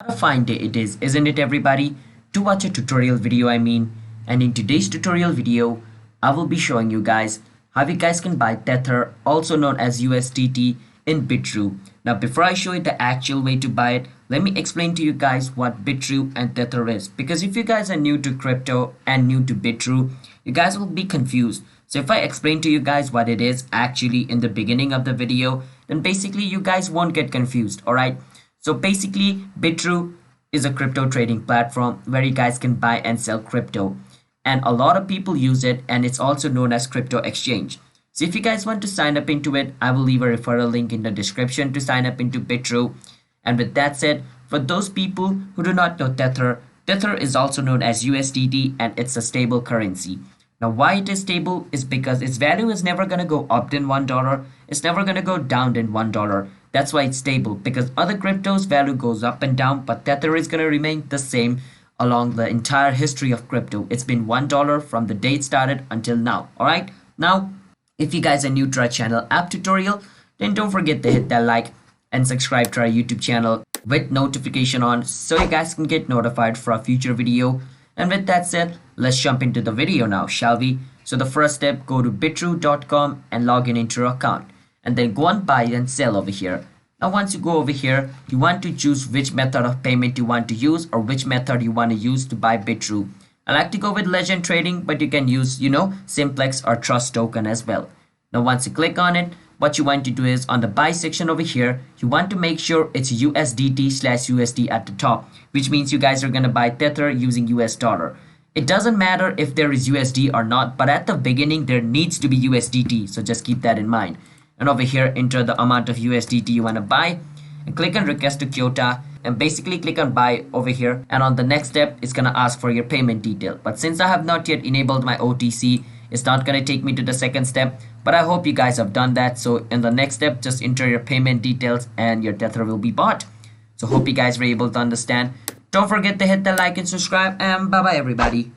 What a fine day it is, isn't it everybody? To watch a tutorial video and in today's tutorial video, I will be showing you guys how you guys can buy Tether, also known as USDT, in Bitrue. Now before I show you the actual way to buy it, let me explain to you guys what Bitrue and Tether is. Because if you guys are new to crypto and new to Bitrue, you guys will be confused. So if I explain to you guys what it is actually in the beginning of the video, then basically you guys won't get confused, alright? So basically, Bitrue is a crypto trading platform where you guys can buy and sell crypto. And a lot of people use it, and it's also known as crypto exchange. So if you guys want to sign up into it, I will leave a referral link in the description to sign up into Bitrue. And with that said, for those people who do not know Tether, Tether is also known as USDT and it's a stable currency. Now why it is stable is because its value is never going to go up in $1. It's never going to go down in $1. That's why it's stable, because other cryptos value goes up and down, but Tether is going to remain the same along the entire history of crypto. It's been $1 from the day it started until now. Alright, now if you guys are new to our channel app tutorial, then don't forget to hit that like and subscribe to our YouTube channel with notification on so you guys can get notified for a future video. And with that said, let's jump into the video now, shall we? So the first step, go to bitrue.com and log in into your account. And then go on buy and sell over here. Now once you go over here, you want to choose which method of payment you want to use or which method you want to use to buy Bitrue. I like to go with Legend Trading, but you can use, Simplex or Trust Token as well. Now once you click on it, what you want to do is on the buy section over here, you want to make sure it's USDT/USD at the top, which means you guys are going to buy Tether using US dollar. It doesn't matter if there is USD or not, but at the beginning there needs to be USDT, so just keep that in mind. And over here, enter the amount of USDT you want to buy and click on request to quota and basically click on buy over here. And on the next step, it's going to ask for your payment detail. But since I have not yet enabled my OTC, it's not going to take me to the second step. But I hope you guys have done that. So in the next step, just enter your payment details and your Tether will be bought. So hope you guys were able to understand. Don't forget to hit the like and subscribe, and bye bye everybody.